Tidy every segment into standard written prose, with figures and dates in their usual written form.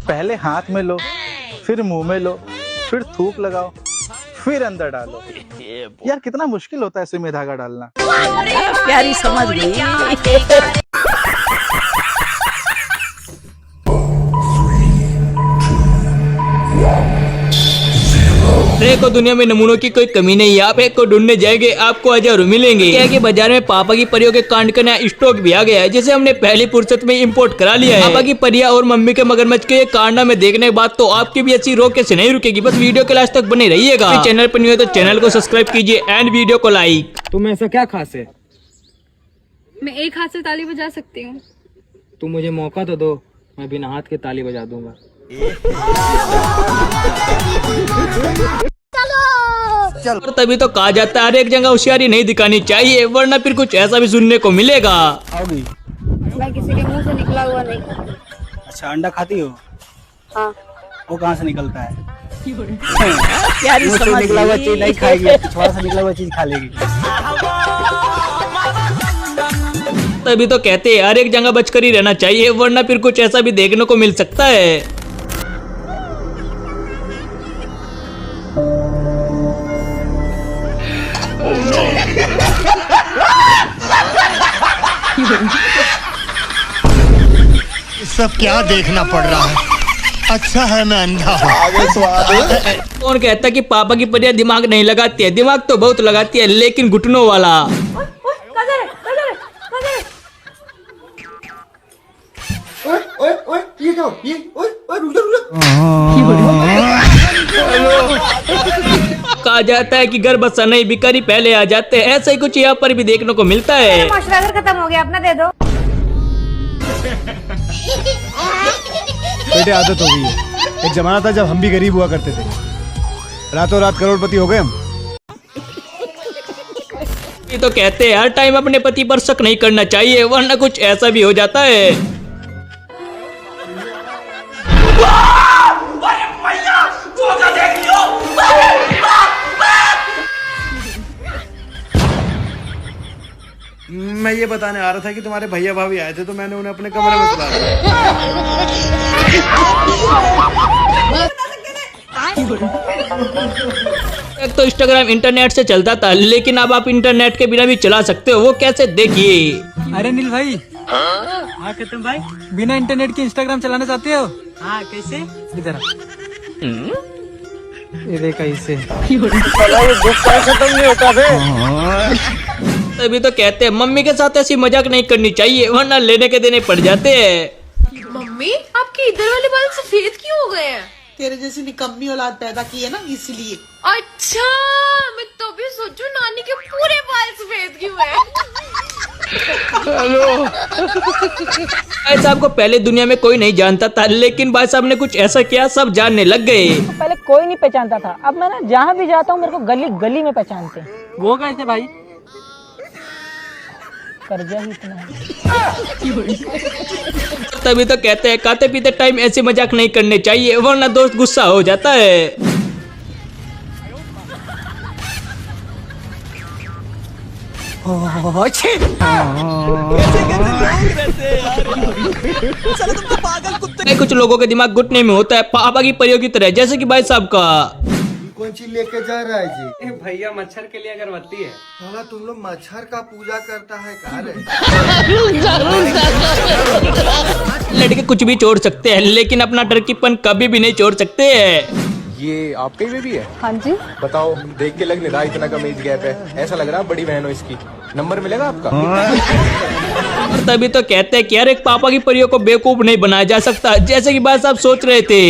पहले हाथ में लो, फिर मुंह में लो, फिर थूक लगाओ, फिर अंदर डालो। यार कितना मुश्किल होता है सुई में धागा डालना। प्यारी समझ गई। देखो दुनिया में नमूनों की कोई कमी नहीं है। आप एक को ढूंढने जाएंगे आपको हजारों मिलेंगे। क्या है कि बाजार में पापा की परियों के कांड का नया स्टॉक भी आ गया है, जिसे हमने पहली फुर्सत में इंपोर्ट करा लिया है। पापा की परिया और मम्मी के मगरमच्छ के कारनामे देखने के बाद तो आपकी भी अच्छी रोक कैसे नहीं रुकेगी। बस वीडियो के लास्ट तक बने रहिएगा। चैनल पर नहीं हो तो चैनल को सब्सक्राइब कीजिए एंड वीडियो को लाइक। तुम्हें ऐसा क्या खास है? मैं एक हाथ से ताली बजा सकती हूँ। तुम मुझे मौका तो दो, मैं बिना हाथ के ताली बजा दूंगा। और तभी तो कहा जाता है हर एक जगह होशियारी नहीं दिखानी चाहिए, वरना फिर कुछ ऐसा भी सुनने को मिलेगा। मैं किसी के मुंह से निकला हुआ नहीं। अच्छा, अंडा खाती हो? हाँ। वो कहाँ से निकलता है? प्यारी मुंह से समझ निकला हुआ गई। चीज नहीं खाएगी, थोड़ा सा निकला हुआ चीज खा लेगी। तभी तो कहते हैं हर एक जगह बचकर ही रहना चाहिए, वरना फिर कुछ ऐसा भी देखने को मिल सकता है। सब क्या देखना पड़ रहा है? अच्छा है मैं अंधा हूँ। कौन कहता कि पापा की परियां दिमाग नहीं लगाती है? दिमाग तो बहुत लगाती है, लेकिन घुटनों वाला। कहा जाता है कि घर बसा नहीं भिखारी पहले आ जाते हैं, ऐसा ही कुछ यहाँ पर भी देखने को मिलता है। मॉइस्चराइजर खत्म हो गया, अपना दे दो। बेटे आदत हो गई है। एक जमाना था जब हम भी गरीब हुआ करते थे, रातों रात करोड़पति हो गए हम। ये तो कहते हैं हर टाइम अपने पति पर शक नहीं करना चाहिए, वरना कुछ ऐसा भी हो जाता है। मैं ये बताने आ रहा था कि तुम्हारे भैया भाभी आए थे, तो मैंने उन्हें अपने कमरे में बुला एक तो इंस्टाग्राम इंटरनेट से चलता था, लेकिन अब आप इंटरनेट के बिना भी चला सकते हो। वो कैसे, देखिए। अरे नील भाई। हाँ केतन भाई, बिना इंटरनेट के इंस्टाग्राम चलाना चाहते हो? हाँ, कैसे? इधर ये देख ऐसे। तभी तो कहते हैं मम्मी के साथ ऐसी मजाक नहीं करनी चाहिए, वरना लेने के देने पड़ जाते हैं। मम्मी, आपके इधर वाले बाल सफेद क्यों हो गए हैं? तेरे जैसी निकम्मी औलाद पैदा की है ना, इसलिए। अच्छा, मैं तो भी सोचूं नानी के पूरे बाल सफेद क्यों हैं? भाई साहब को पहले दुनिया में कोई नहीं जानता था, लेकिन भाई साहब ने कुछ ऐसा किया सब जानने लग गए। पहले कोई नहीं पहचानता था, अब मैं ना जहाँ भी जाता हूँ मेरे को गली गली में पहचानते हैं। वो कैसे भाई? कर्जा ही इतना है। तभी तो कहते हैं खाते पीते टाइम ऐसी मजाक नहीं करने चाहिए, वरना दोस्त गुस्सा हो जाता है। कुछ लोगों के दिमाग घुटने में होता है, पापा की परियों की तरह, जैसे कि भाई साहब का। कौन सी लेके जा रहा है जी? भैया मच्छर के लिए अगरबत्ती है। साला तुम लोग मच्छर का पूजा करता है कहा रे? लड़के कुछ भी छोड़ सकते हैं, लेकिन अपना डरकीपन कभी भी नहीं छोड़ सकते हैं। ये आपका ही बेबी है? हाँ जी। बताओ, देख के लग नहीं रहा इतना कम एज गैप है, ऐसा लग रहा है बड़ी बहन हो इसकी। नंबर मिलेगा आपका? और तभी तो कहते हैं कि हर एक पापा की परियों को बेवकूफ नहीं बनाया जा सकता, जैसे कि भाई साहब सोच रहे थे।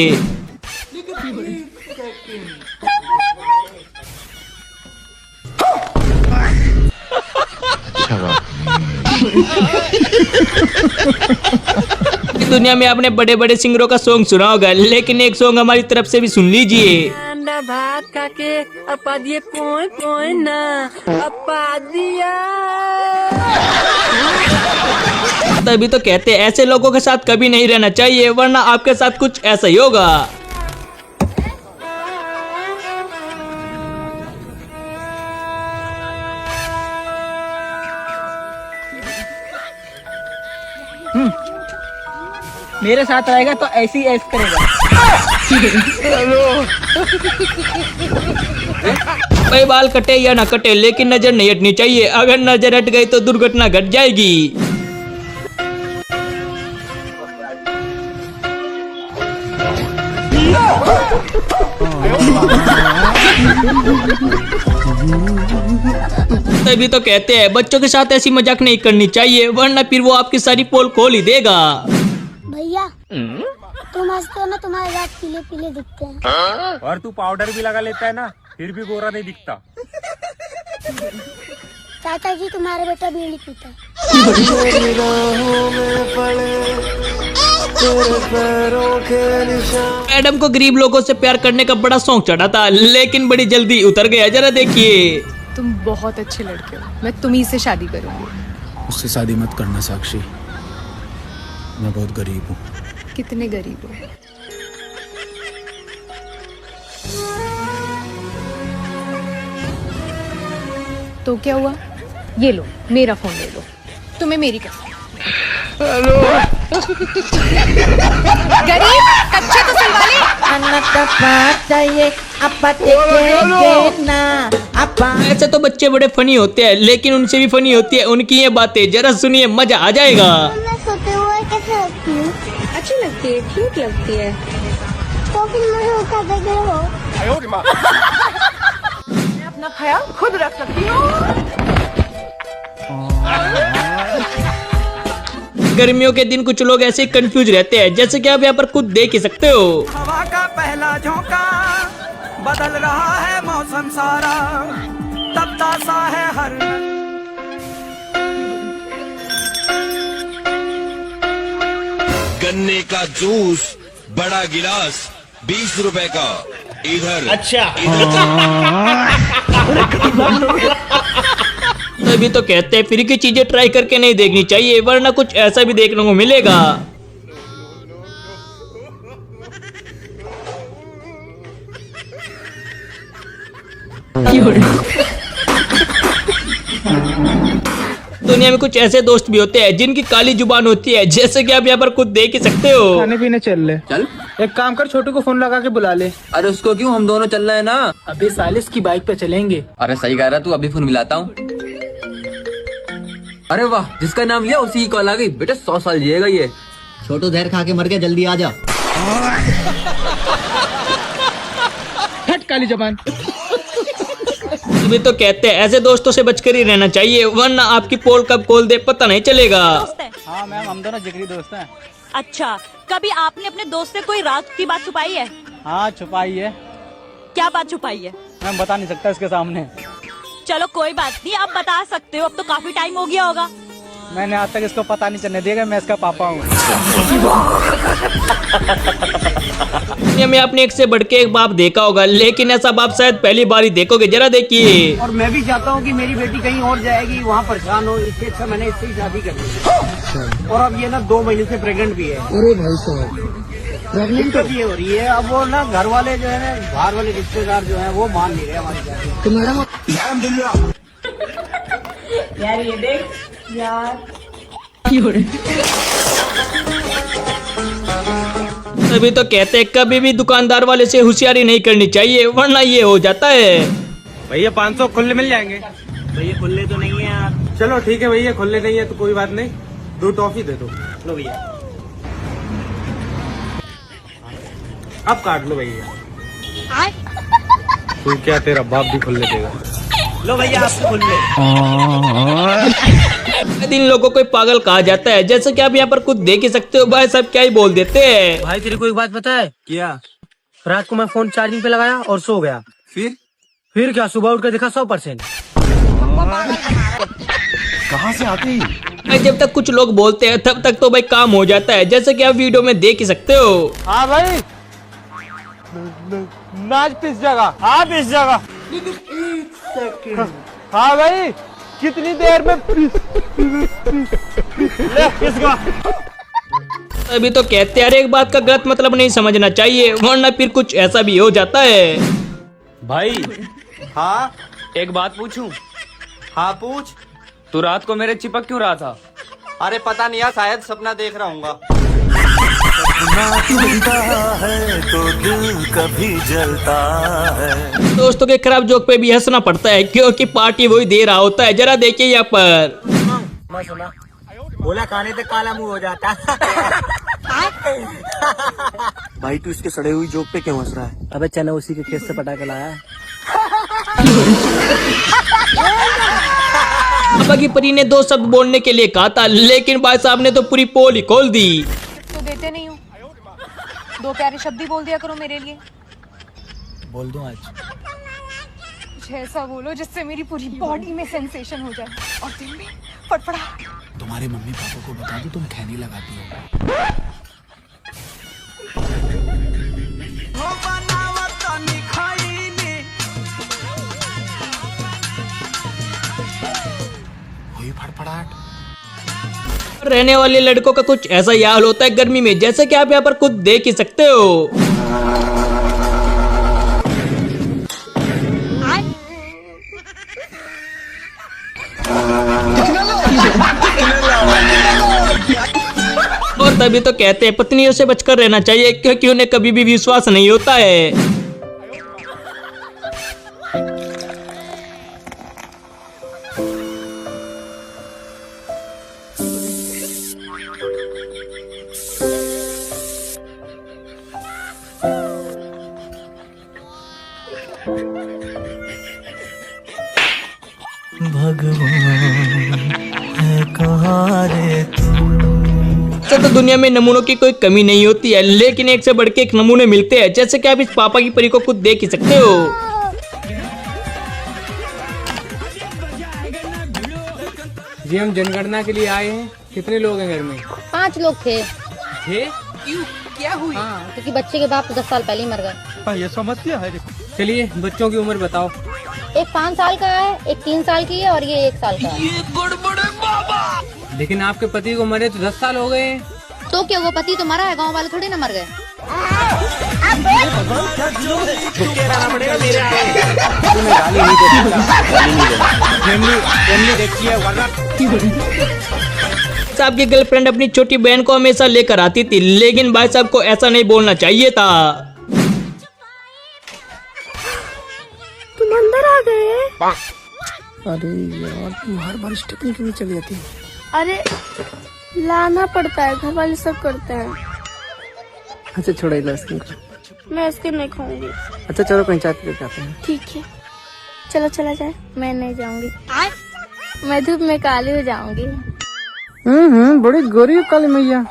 दुनिया में आपने बड़े बड़े सिंगरों का सॉन्ग सुना होगा, लेकिन एक सॉन्ग हमारी तरफ से भी सुन लीजिए। भात खा के अपा दिए पोए पोए ना अपा दिया। तभी तो कहते हैं ऐसे लोगों के साथ कभी नहीं रहना चाहिए, वरना आपके साथ कुछ ऐसा ही होगा। मेरे साथ आएगा तो ऐसी ऐस करेगा। भाई बाल कटे या ना कटे लेकिन नजर नहीं हटनी चाहिए, अगर नजर हट गई तो दुर्घटना घट जाएगी। तभी तो कहते हैं बच्चों के साथ ऐसी मजाक नहीं करनी चाहिए, वरना फिर वो आपकी सारी पोल खोल ही देगा। भैया तुम हंसते हो ना, तुम्हारे दांत पीले पीले दिखते हैं। और तू पाउडर भी लगा लेता है ना, फिर भी गोरा नहीं दिखता। चाचा जी तुम्हारा बेटा बीड़ी पीता है। मैडम को गरीब लोगों से प्यार करने का बड़ा शौक चढ़ा था, लेकिन बड़ी जल्दी उतर गया। जरा देखिए। तुम बहुत अच्छे लड़के हो, मैं तुम्ही से शादी करूंगी। उससे शादी मत करना साक्षी, मैं बहुत गरीब हूँ। कितने गरीब हो? तो क्या हुआ? ये लो मेरा फोन ले लो, तुम्हें मेरी कसम। गरीब कच्चे तो सिलवाले। ऐसे तो बच्चे बड़े फनी होते हैं, लेकिन उनसे भी फनी होती है उनकी ये बातें। जरा सुनिए, मजा आ जाएगा। मैं सोते हुए कैसे लगती हूँ? अच्छी लगती है, क्यूट लगती है। तो फिर मुझे उठा देते हो। मैं अपना ख्याल खुद रख सकती हूँ। गर्मियों के दिन कुछ लोग ऐसे कंफ्यूज रहते हैं, जैसे कि आप यहाँ पर खुद देख ही सकते हो। हवा का पहला झोंका, बदल रहा है मौसम सारा, तपता सा है हर। गन्ने का जूस बड़ा गिलास 20 रुपए का इधर। अच्छा तभी तो कहते हैं फ्री की चीजें ट्राई करके नहीं देखनी चाहिए, वरना कुछ ऐसा भी देखने को मिलेगा। दुनिया में कुछ ऐसे दोस्त भी होते हैं जिनकी काली जुबान होती है, जैसे कि आप यहाँ पर खुद देख ही सकते हो। खाने पीने चल ले। चल एक काम कर, छोटू को फोन लगा के बुला ले। अरे उसको क्यों, हम दोनों चल रहे हैं ना। अभी सालिस की बाइक पे चलेंगे। अरे सही कह रहा तू, अभी फोन मिलाता हूँ। अरे वाह, जिसका नाम लिया उसी की कॉल आ गई। बेटा 100 साल जिएगा ये। छोटू जहर खा के मर गया, जल्दी आ जा। हट काली जबान। तभी तो कहते हैं ऐसे दोस्तों से बचकर ही रहना चाहिए, वरना आपकी पोल कब खोल दे पता नहीं चलेगा। हाँ मैम, हम दोनों जिगरी दोस्त हैं। अच्छा, कभी आपने अपने दोस्त से कोई राज की बात छुपाई है? हाँ छुपाई है। क्या बात छुपाई है? मैं बता नहीं सकता इसके सामने। चलो कोई बात नहीं, अब बता सकते हो, अब तो काफी टाइम हो गया होगा। मैंने आज तक इसको पता नहीं चलने देगा, मैं इसका पापा हूँ। दुनिया में आपने एक से बढ़ के एक बाप देखा होगा, लेकिन ऐसा बाप शायद पहली बार ही देखोगे। जरा देखिए। और मैं भी चाहता हूँ कि मेरी बेटी कहीं और जाएगी, वहाँ परेशान हो, इससे अच्छा मैंने इससे ही शादी कर ली। और अब ये ना 2 महीने से प्रेग्नेंट भी है। अरे भाई साहब, दिक्कत ये हो रही है, अब वो ना घर वाले जो है ना, बाहर वाले रिश्तेदार जो है वो मान नहीं रहे हमारी बात। तो मैडम यार ये देख यार। तभी तो कहते हैं कभी भी दुकानदार वाले से होशियारी नहीं करनी चाहिए, वरना ये हो जाता है। भैया 500 खुले मिल जाएंगे। भैया खुले तो नहीं है यार। चलो ठीक है भैया, खुले नहीं है तो कोई बात नहीं, 2 टॉफी दे दो। लो भैया, अब काट लो भैया। तू क्या, तेरा बाप भी खुले देगा। लो भैया आपको खुले। इन लोगों को पागल कहा जाता है, जैसे कि आप यहाँ पर खुद देख ही सकते हो। भाई सब क्या ही बोल देते हैं। भाई तेरे को एक बात पता है क्या? रात को मैं फोन चार्जिंग पे लगाया और सो गया। फिर क्या, सुबह उठ कर देखा 100%। कहाँ से आती? जब तक कुछ लोग बोलते हैं तब तक तो भाई काम हो जाता है, जैसे कि आप वीडियो में देख ही सकते हो। हाँ भाई, नाच पिस जगह। हाँ पिस जगह। हाँ भाई, कितनी देर में अभी तो कहते हैं एक बात का गलत मतलब नहीं समझना चाहिए, वरना फिर कुछ ऐसा भी हो जाता है। भाई हाँ एक बात पूछूं? हाँ पूछ। तू रात को मेरे चिपक क्यों रहा था? अरे पता नहीं यार, शायद सपना देख रहा हूँ। दोस्तों के खराब जोक पे भी हंसना पड़ता है क्योंकि पार्टी वही दे रहा होता है। जरा देखिए यहाँ पर। सुना बोला खाने से काला मुंह हो जाता भाई तू इसके सड़े हुई जोक पे क्यों हंस रहा है? अबे चना उसी के खेत से पटा के लाया। पापा की परी ने 2 शब्द बोलने के लिए कहा था, लेकिन भाई साहब ने तो पूरी पोल ही खोल दी। तो देते नहीं हो, 2 प्यारे शब्द ही बोल दिया करो मेरे लिए। बोल दूं आज? कुछ ऐसा बोलो जिससे मेरी पूरी बॉडी में सेंसेशन हो जाए और दिल में फटफड़ा। तुम्हारे मम्मी पापा को बता दो तुम खैनी लगाती हो। फड़फड़ाहट। रहने वाले लड़कों का कुछ ऐसा ही हाल होता है गर्मी में, जैसे कि आप यहाँ पर खुद देख ही सकते हो। और तभी तो कहते हैं पत्नियों से बचकर रहना चाहिए क्योंकि उन्हें कभी भी विश्वास नहीं होता है। तो दुनिया में नमूनों की कोई कमी नहीं होती है, लेकिन एक से बढ़ के एक नमूने मिलते हैं, जैसे कि आप इस पापा की परी को खुद देख ही सकते हो। जी हम जनगणना के लिए आए हैं। कितने लोग हैं घर में? 5 लोग थे। क्यों? क्या हुई? क्योंकि बच्चे के बाप तो 10 साल पहले ही मर गए। ये समस्या है। चलिए बच्चों की उम्र बताओ। एक 5 साल का है, एक 3 साल की है और ये 1 साल का है। ये गड़बड़ है बाबा। लेकिन आपके पति को मरे तो 10 साल हो गए। तो क्या वो पति तो मरा है, गांव वाले थोड़ी ना मर गए। आपकी गर्लफ्रेंड अपनी छोटी बहन को हमेशा लेकर आती थी, लेकिन भाई साहब को ऐसा नहीं बोलना चाहिए था। तुम अंदर आ गए? अरे यार तुम हर बार स्टेपनी क्यों चली जाती है? अरे लाना पड़ता है, घर वाले सब करते हैं। अच्छा छोड़ो आइसक्रीम। मैं आइसक्रीम नहीं खाऊंगी। अच्छा चलो कहीं चाय पी के आते हैं। ठीक है चलो चला जाए। मैं नहीं जाऊंगी, मैं धूप में काली हो जाऊंगी। बड़ी गोरी काली मैया।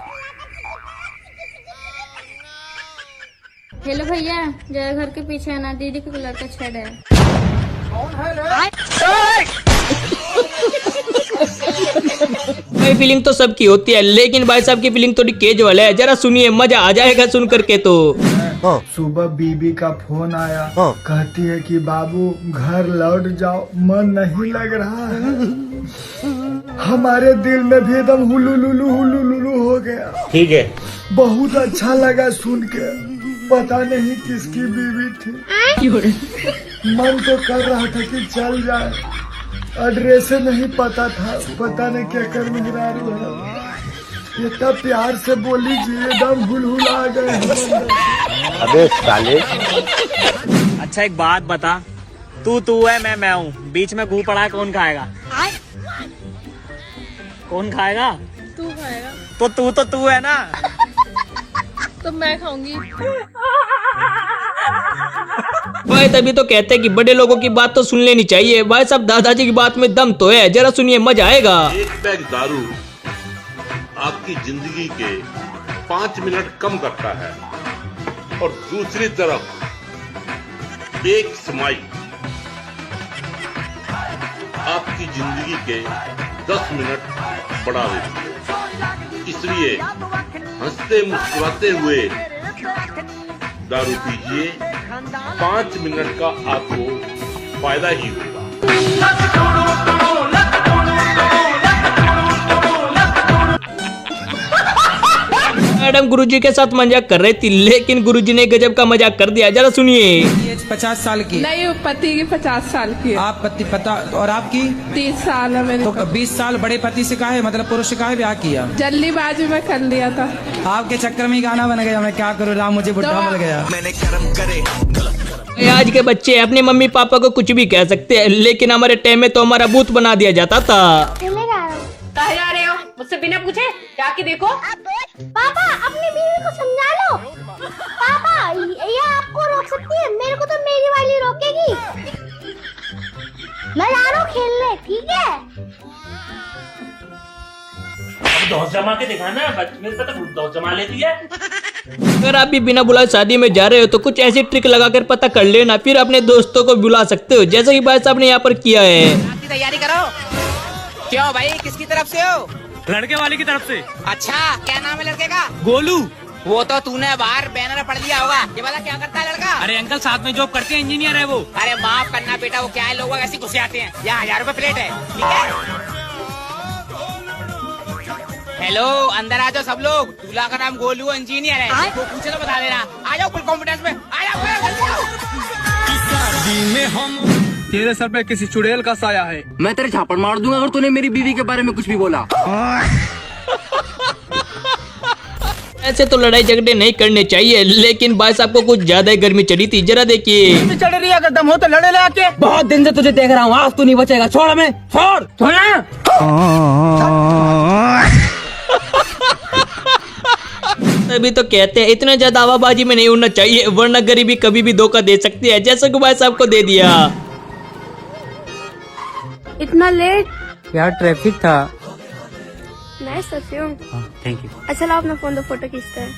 हेलो भैया, जरा घर के पीछे आना, दीदी के लड़का छेड़ है। भाई फीलिंग तो सबकी होती है, लेकिन भाई साहब की फीलिंग थोड़ी केजुअल है। जरा सुनिए, मजा आ जाएगा सुन करके। तो सुबह बीबी का फोन आया, कहती है कि बाबू घर लौट जाओ, मन नहीं लग रहा है। हमारे दिल में भी एकदम हुलुलुलु हो गया। ठीक है, बहुत अच्छा लगा सुन के। पता नहीं किसकी बीवी थी। मन तो कर रहा था कि चल जाए, एड्रेस नहीं पता था, पता नहीं क्या कर मेहरारू है। इतना प्यार से बोली जी, एकदम हुलहुला गए। अबे साले। अच्छा एक बात बता, तू है मैं हूँ, बीच में गू पड़ा है, कौन खाएगा? कौन खाएगा? तू खाएगा। तो तू है ना। तो मैं खाऊंगी। भाई तभी तो कहते हैं कि बड़े लोगों की बात तो सुन लेनी चाहिए। भाई साहब दादाजी की बात में दम तो है, जरा सुनिए, मजा आएगा। एक पैक दारू आपकी जिंदगी के 5 मिनट कम करता है, और दूसरी तरफ एक स्माइल आपकी जिंदगी के 10 मिनट बढ़ा देती है। इसलिए हंसते मुस्कुराते हुए दारू पीजिए, 5 मिनट का आपको फायदा ही होगा। मैडम गुरुजी के साथ मजाक कर रही थी, लेकिन गुरुजी ने गजब का मजाक कर दिया। जरा सुनिए। 50 साल की नहीं, पति की 50 साल की है। आप पति पता और आपकी 30 साल है मेरे। तो 20 साल बड़े पति से काहे मतलब पुरुष से काहे ब्याह किया? जल्दीबाजी में कर लिया था। आपके चक्कर में ही गाना बन गया। मैं क्या करूँ, राम मुझे बुढ़ा मिल गया। मैंने कर्म करे। आज के बच्चे अपने मम्मी पापा को कुछ भी कह सकते हैं, लेकिन हमारे टाइम में तो हमारा भूत बना दिया जाता था। कहाँ जा रहे हो? मुझसे बिना पूछे जाके देखो। पापा अपनी बीवी को समझा लो। पापा ये आपको रोक सकती है, मेरे को तो मेरी वाली रोकेगी। मैं जा रहा हूँ खेलने, ठीक है? दौड़ जमा के दिखाना, मेरे पे तो दौड़ जमा लेती है। अगर आप भी बिना बुलाए शादी में जा रहे हो तो कुछ ऐसी ट्रिक लगाकर पता कर लेना, फिर अपने दोस्तों को बुला सकते हो, जैसे कि भाई साहब ने यहाँ पर किया है। आपकी तैयारी करो। क्यों भाई, किसकी तरफ से हो? लड़के वाले की तरफ से। अच्छा, क्या नाम है लड़के का? गोलू। वो तो तूने बाहर बैनर पढ़ लिया होगा। ये वाला क्या करता है लड़का? अरे अंकल साथ में जॉब करते हैं, इंजीनियर है वो। अरे माफ करना बेटा, वो क्या है, लोग ऐसे घुसे आते हैं। यहाँ 1000 रुपए प्लेट है, ठीक है? हेलो, अंदर आ जाओ सब लोग। दूल्हा का नाम गोलू, इंजीनियर है। वो पूछे तो बता देना। आ जाओ फुल कॉन्फिडेंस में, आ जाओ। तेरे सर पे किसी चुड़ैल का साया है। मैं तेरे झापड़ मार दूंगा अगर तूने मेरी बीवी के बारे में कुछ भी बोला। ऐसे तो लड़ाई झगड़े नहीं करने चाहिए, लेकिन भाई साहब को कुछ ज्यादा ही गर्मी चढ़ी थी। जरा देखिए। चढ़ रही है, अगर दम हो तो लड़े ले आके। बहुत दिन से तुझे देख रहा हूँ, आज तू नहीं बचेगा। छोड़ हमें, छोड़ना। तभी तो कहते हैं इतने ज्यादा हवाबाजी में नहीं उड़ना चाहिए, वरना गरीबी कभी भी धोखा दे सकती है, जैसे कि भाई साहब को दे दिया। इतना लेट? यार ट्रैफिक था। मैं सोची हूँ। Thank you. अच्छा लो अपना फोन, दो फोटो खींचते हैं।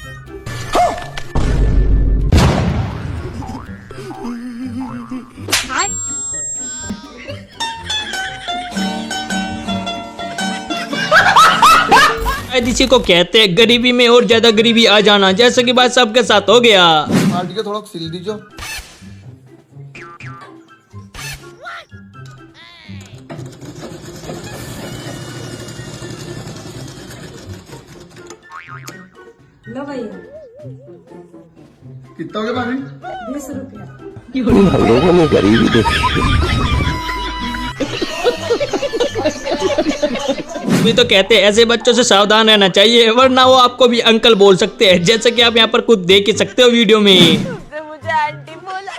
इसी को कहते हैं गरीबी में और ज्यादा गरीबी आ जाना, जैसे कि बात सबके साथ हो गया। पार्टी का थोड़ा सिल दीजिए। लो भैया। कितना हो गया पानी? 20 रुपया। हम लोगों ने गरीबी देखी। भी तो कहते हैं ऐसे बच्चों से सावधान रहना चाहिए, वरना वो आपको भी अंकल बोल सकते हैं, जैसे कि आप यहाँ पर खुद देख ही सकते हो वीडियो में। मुझे आंटी बोला।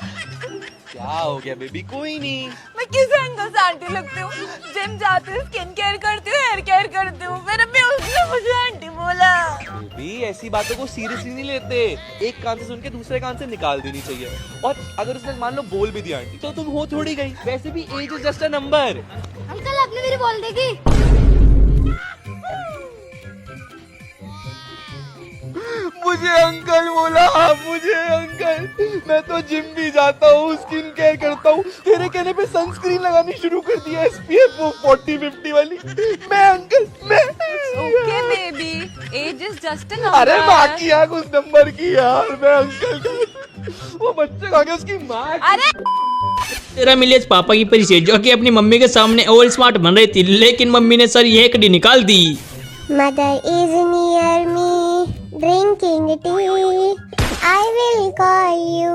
क्या हो गया बेबी? कोई नहीं। मैं किस एंगल से आंटी लगती हूँ? जिम जाती हूँ, स्किन केयर करती हूँ, हेयर केयर करती हूँ, फिर भी उसने मुझे आंटी बोला। बेबी ऐसी बातों को सीरियसली नहीं लेते। एक कान से सुन के दूसरे कान से निकाल देनी चाहिए। और अगर उसने मान लो बोल भी दिया आंटी, तो तुम हो थोड़ी गई। वैसे भी age is just a number. Uncle आपने मेरी बोल देगी। मुझे अंकल बोला। मुझे अंकल, मैं तो जिम भी जाता हूँ, स्किन केयर करता हूँ। तेरे कहने पे सनस्क्रीन लगानी शुरू कर दिया, SPF वो 40-50 वाली। मैं अंकल, मैं okay baby, age is just a number. अरे बाकी आग उस नंबर की यार। मैं अंकल का, वो बच्चे का उसकी माँ। अरे तेरा मिलेज पापा की परी से, जो कि अपनी मम्मी के सामने ओवर स्मार्ट बन रही थी, लेकिन मम्मी ने सर ये कड़ी निकाल दी। Mother is near me, drinking tea. I will call you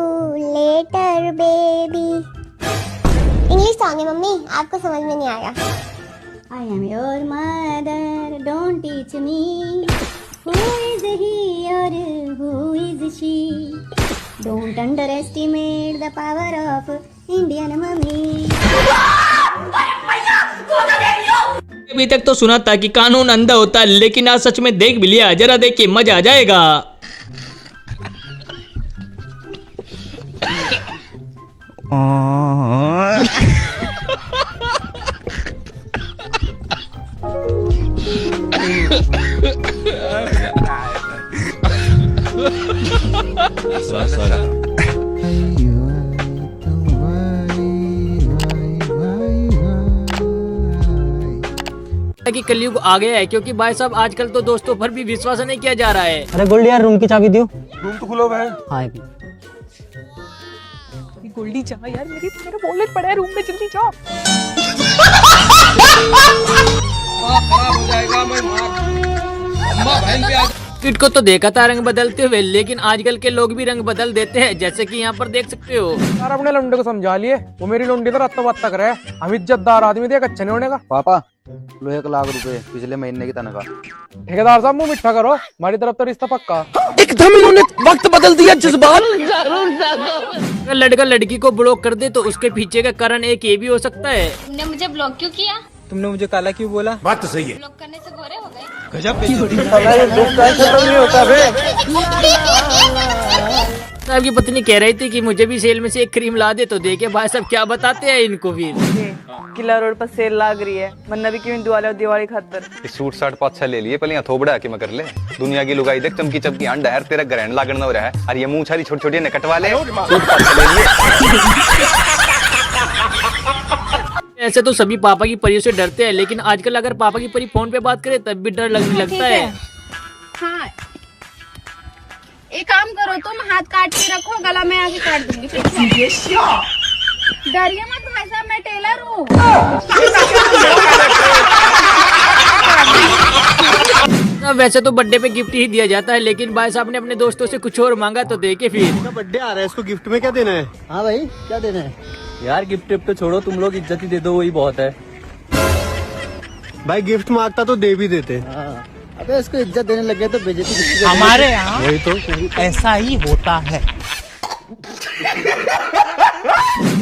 later, baby. English song है मम्मी, आपको समझ में नहीं आया। I am your mother, don't teach me. Who is he or who is she? Don't underestimate the power of Indian mummy. अभी तक तो सुना था कि कानून अंधा होता है, लेकिन आज सच में देख भी लिया। जरा देखिए, मजा आ जाएगा। कि कलयुग आ गया है, क्योंकि भाई साहब आजकल तो दोस्तों पर भी विश्वास नहीं किया जा रहा है। अरे गोल्डी यार, रूम की चाबी दियो। रूम तो खुला हुआ है। हाँ गोल्डी जा यार, मेरा वॉलेट पड़ा है रूम में, जल्दी जाओ। खराब हो जाएगा। मैं अम्मा बहन पे किट को तो देखा था रंग बदलते हुए, लेकिन आजकल के लोग भी रंग बदल देते हैं, जैसे कि यहाँ पर देख सकते हो। यार अपने लौंडे को समझा लिए, वो मेरी लौंडी तो रत्ता बत्ता करे। हम इज्जतदार आदमी थे, अच्छा नहीं होने का। पापा लो 1 लाख रुपए पिछले महीने की तनख्वाह। ठेकेदार साहब मुंह मिठा करो, हमारी तरफ तो रिश्ता पक्का। एकदम इन्होंने वक्त बदल दिया जज्बात। अगर लड़का लड़की को ब्लॉक कर दे तो उसके पीछे का कारण एक ये भी हो सकता है। तुमने मुझे ब्लॉक क्यों किया? तुमने मुझे काला क्यों बोला? बात तो सही है। ब्लॉक करने से गोरे हो गए? साहब की पत्नी कह रही थी कि मुझे भी सेल में से एक क्रीम ला दे, तो देखे भाई साहब क्या बताते हैं इनको फिर। किला रोड पर सेल लाग रही है, मन्ना भी क्यों दुआले दिवाली खातर। सूट साठ 5-6 ले लिए, पहले यहाँ थोबड़ा कि मैं कर ले। दुनिया की लुगाई देख चमकी चमकी अंडा है, तेरा ग्रैंड लागण हो रहा है। और ये मुंह छाली छोटी छोटी ने कटवा ले, सूट 5-6 ले लिए। ऐसे तो सभी पापा की परियों से डरते हैं, लेकिन आजकल अगर पापा की परी फोन पे बात करे तब भी डर लगने लगता है। हाँ, एक काम करो, तुम हाथ काट के रखो, गला में आके काट दूंगी। डरिए मत भाई साहब, मैं टेलर हूँ। वैसे तो बर्थडे पे गिफ्ट ही दिया जाता है, लेकिन भाई साहब ने अपने दोस्तों से कुछ और मांगा, तो देखे फिर। बर्थडे आ रहा है, इसको गिफ्ट में क्या देना है? हाँ भाई, क्या देना है? यार गिफ्ट तो छोड़ो, तुम लोग इज्जत ही दे दो, वही बहुत है। भाई गिफ्ट मांगता तो दे भी देते। अबे इसको इज्जत देने लग गए तो बेइज्जती किसकी? हमारे यहाँ वही तो ऐसा ही होता है।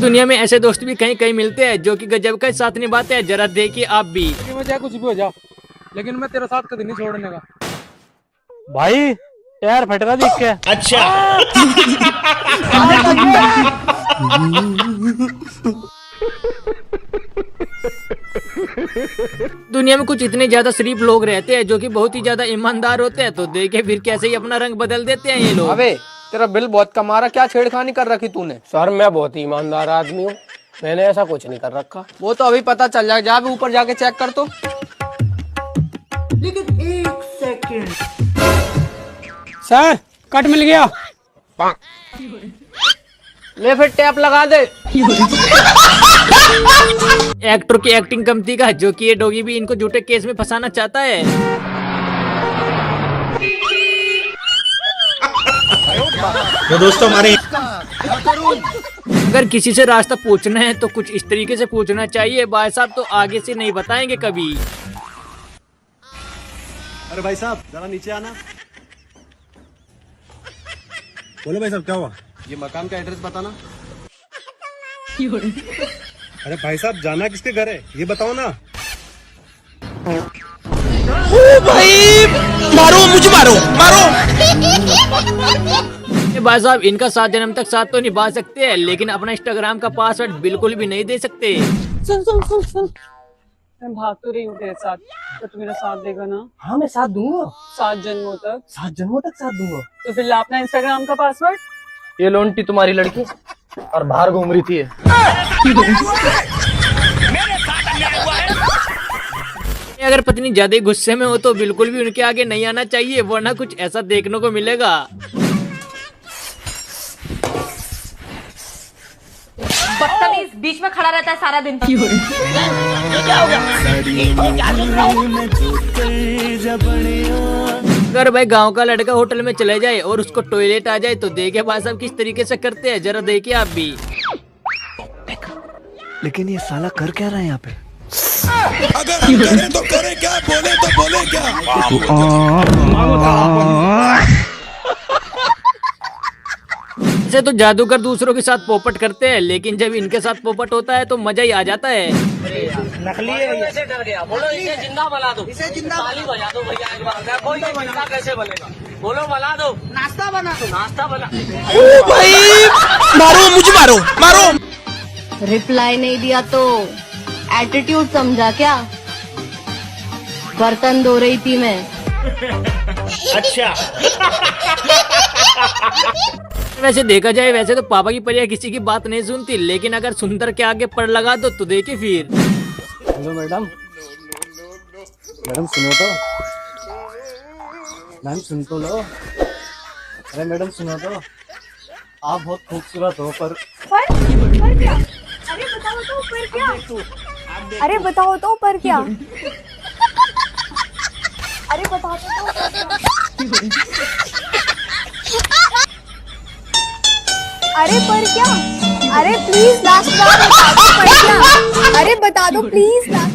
दुनिया में ऐसे दोस्त भी कहीं कहीं मिलते हैं जो कि गजब का साथ निभाते हैं। जरा देखिए आप भी। चाहे कुछ भी हो जा, लेकिन मैं तेरा साथ कभी नहीं छोड़ने का। भाई यार फट रहा देख के। अच्छा। दुनिया में कुछ इतने ज्यादा शरीफ लोग रहते हैं जो कि बहुत ही ज्यादा ईमानदार होते हैं, तो देखे फिर कैसे ही अपना रंग बदल देते हैं ये लोग। अबे तेरा बिल बहुत कम आ रहा, क्या छेड़खानी कर रखी तूने? सर मैं बहुत ही ईमानदार आदमी हूँ, मैंने ऐसा कुछ नहीं कर रखा। वो तो अभी पता चल जाएगा, जा भी ऊपर जाके चेक कर तो। लेकिन 1 सेकंड। सर कट मिल गया। ले फिर टैप लगा दे। एक्टर की एक्टिंग कम थी का, जो कि ये डॉगी भी इनको झूठे केस में फंसाना चाहता है। तो दोस्तों हमारे अगर किसी से रास्ता पूछना है तो कुछ इस तरीके से पूछना चाहिए, भाई साहब तो आगे से नहीं बताएंगे कभी। अरे भाई साहब जरा नीचे आना। बोलो भाई साहब क्या हुआ? ये मकान का एड्रेस बताना। अरे भाई साहब जाना किसके घर है ये बताओ ना। ओ भाई मारो मुझे, मारो मारो। भाई साहब इनका 7 जन्म तक साथ तो निभा सकते हैं, लेकिन अपना इंस्टाग्राम का पासवर्ड बिल्कुल भी नहीं दे सकते। सुन सुन सुन सुन, मैं भाग तो रही हूँ तेरे साथ, तो तू मेरा साथ देगा ना? हाँ मैं साथ दूंगा, 7 जन्मों तक। 7 जन्मों तक साथ दूंगा। तो फिर ला अपना इंस्टाग्राम का पासवर्ड। ये लोंटी तुम्हारी लड़की और बाहर घूम रही थी। अगर पत्नी ज्यादा ही गुस्से में हो तो बिल्कुल भी उनके आगे नहीं आना चाहिए, वरना कुछ ऐसा देखने को मिलेगा। बदतमीज, बीच में खड़ा रहता है सारा दिन। अगर भाई गांव का लड़का होटल में चले जाए और उसको टॉयलेट आ जाए तो देखे भाई साहब किस तरीके से करते हैं, जरा देखिए आप भी। लेकिन ये साला कर क्या रहा है यहाँ पे? अगर हम करें तो करें क्या, बोले तो बोले क्या। ऐसे तो जादूगर दूसरों के साथ पोपट करते हैं, लेकिन जब इनके साथ पोपट होता है तो मजा ही आ जाता है। नकली है ये। कैसे डर गया? बोलो इसे जिंदा बना दो, इसे जिंदा बजा दो भैया एक बार। मैं कोई जिंदा कैसे बनेगा? बोलो बना दो, नाश्ता बना दो, नाश्ता बना। ओ भाई मारो मुझे, मारो मारो। रिप्लाई नहीं दिया तो एटीट्यूड समझा क्या? बर्तन धो रही थी मैं। अच्छा। वैसे देखा जाए वैसे तो पापा की परिया किसी की बात नहीं सुनती, लेकिन अगर सुंदर के आगे पर लगा दो तो देखे फिर। हेलो मैडम, मैडम सुनो तो, मैम सुन तो लो। अरे मैडम सुनो तो, आप बहुत खूबसूरत हो पर क्या? अरे बताओ तो पर क्या? अरे बताओ तो पर क्या? अरे बताओ तो पर क्या? अरे पर क्या? अरे प्लीज लास्ट बार बता दो पर क्या? अरे बता दो प्लीज लास्ट